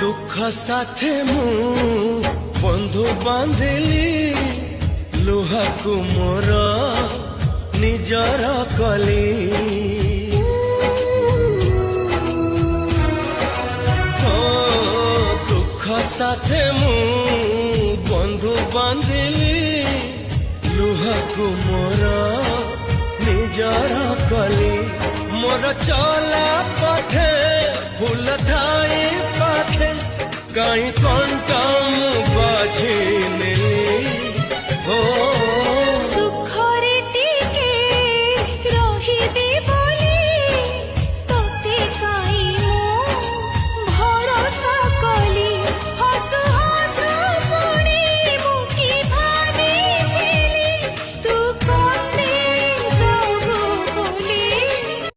दुख साथे मु बंधु बांधिली लुहा को मोर निजर कली दुख साथे मु बंधु बांधिली लुहा को मोर निजर कली मोर चला पथे फूल थाई पाखे कहीं कंटा मु बाझी